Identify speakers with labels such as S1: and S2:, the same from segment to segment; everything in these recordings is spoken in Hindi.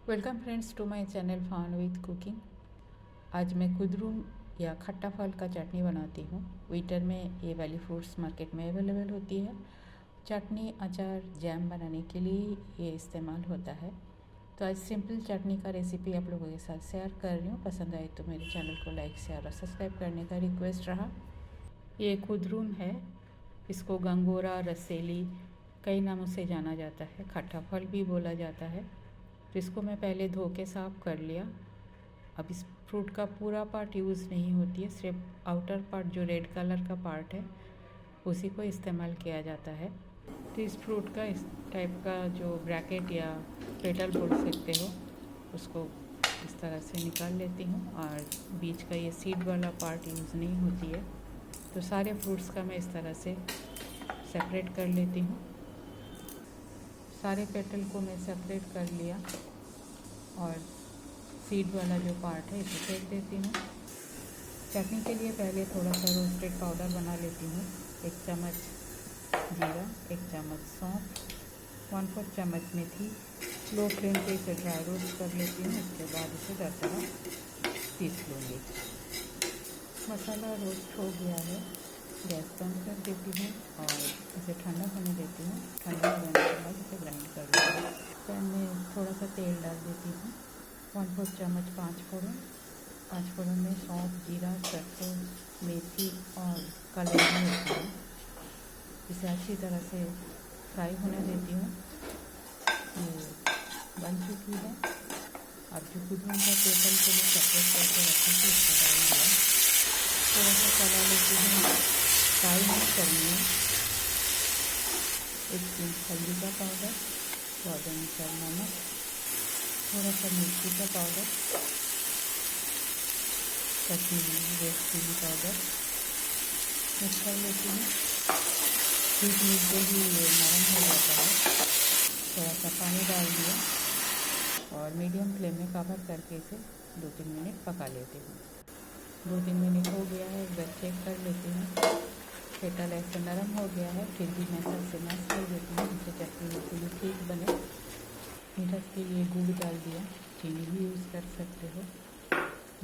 S1: Welcome friends to my channel fun with cooking. आज मैं कुदरूम या खट्टा फल का चटनी बनाती हूँ। विंटर में ये वाली फ्रूट्स मार्केट में अवेलेबल होती है। चटनी, अचार, जैम बनाने के लिए ये इस्तेमाल होता है। तो आज सिंपल चटनी का रेसिपी आप लोगों के साथ शेयर कर रही हूँ। पसंद आए तो मेरे चैनल को लाइक, शेयर और सब्सक्राइब करने का रिक्वेस्ट रहा। ये कुदरूम है, इसको गंगोरा, रसेली कई नामों से जाना जाता है। खट्टा फल भी बोला जाता है। तो इसको मैं पहले धो के साफ़ कर लिया। अब इस फ्रूट का पूरा पार्ट यूज़ नहीं होती है, सिर्फ आउटर पार्ट जो रेड कलर का पार्ट है उसी को इस्तेमाल किया जाता है। तो इस फ्रूट का इस टाइप का जो ब्रैकेट या पेटल बोल सकते हो उसको इस तरह से निकाल लेती हूँ, और बीच का ये सीड वाला पार्ट यूज़ नहीं होती है। तो सारे फ्रूट्स का मैं इस तरह से सेपरेट कर लेती हूँ। सारे पेटल को मैं सेपरेट कर लिया और सीड वाला जो पार्ट है इसे फेंक देती हूँ। चटनी के लिए पहले थोड़ा सा रोस्टेड पाउडर बना लेती हूँ। 1 चम्मच जीरा, 1 चम्मच सौंफ, 1/4 चम्मच मेथी। लो फ्लेम पे इसे ड्राई रोस्ट कर लेती हूँ। उसके बाद इसे दरदरा पीस लूँगी। मसाला रोस्ट हो गया है, गैस बंद कर देती हूँ और इसे ठंडा होने देती हूँ। ठंडा होने के बाद इसे ग्राइंड कर लूँगी। पैन में थोड़ा सा तेल डाल देती हूँ। 1/4 चम्मच 5 फोड़न। 5 फोड़न में सौंफ, जीरा, सरसों, मेथी और काली मिर्च है। इसे अच्छी तरह से फ्राई होने देती हूँ। ये बन चुकी है। अब जो कुदरूम का पेटल को मैं सेपरेट करके रखी थी उसको डाल दिया। थोड़ा सा चला लेती हूँ, फ्राई नहीं करनी है। 1 पिंच हल्दी का पाउडर, स्वाद अनुसार नमक, थोड़ा सा मिर्ची का powder, Kashmiri red chilli powder mix कर लेती हूँ। बीच मिलते ही ये नरम हो जाता है। थोड़ा सा पानी डाल दिया और मीडियम फ्लेम में कवर करके इसे 2-3 मिनट पका लेती हूँ। 2-3 मिनट हो गया है, एक बार चेक कर लेती हूँ। पेटल ऐसे नरम हो गया है, फिर भी मैं से मैश कर देती हूँ जिससे चटनी बिल्कुल ठीक बने। मीठा के लिए गुड़ डाल दिया, चीनी भी यूज़ कर सकते हो।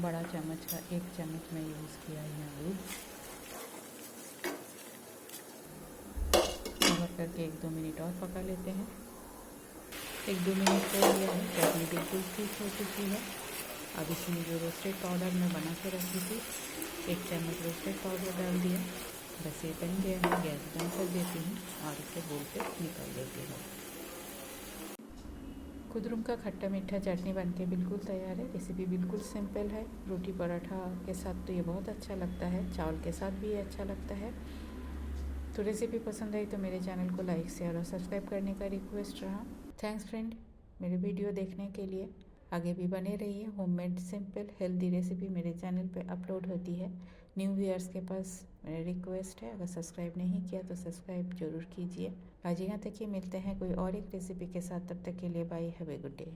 S1: बड़ा चम्मच का 1 चम्मच मैं यूज़ किया है यहाँ गुड़। कवर करके 1-2 मिनट और पका लेते हैं। 1-2 मिनट हो गया है, चटनी बिल्कुल ठीक हो चुकी है। अब इसमें जो रोस्टेड पाउडर मैं बना के रखी थी, 1 चम्मच रोस्टेड पाउडर डाल दिया। बस ये बन गया है, गैस बंद कर देती हूँ और इसे बोल के निकाल देती हूँ। कुदरूम का खट्टा मीठा चटनी बनके बिल्कुल तैयार है। रेसिपी बिल्कुल सिंपल है। रोटी पराठा के साथ तो ये बहुत अच्छा लगता है, चावल के साथ भी ये अच्छा लगता है। तो रेसिपी पसंद आई तो मेरे चैनल को लाइक, शेयर और सब्सक्राइब करने का रिक्वेस्ट रहा। थैंक्स फ्रेंड, मेरे वीडियो देखने के लिए। आगे भी बने रहिए। होममेड सिंपल हेल्दी रेसिपी मेरे चैनल पे अपलोड होती है। न्यू व्यूअर्स के पास मेरा रिक्वेस्ट है, अगर सब्सक्राइब नहीं किया तो सब्सक्राइब जरूर कीजिए। आज यहाँ तक ही, मिलते हैं कोई और एक रेसिपी के साथ। तब तक के लिए bye, have a good day.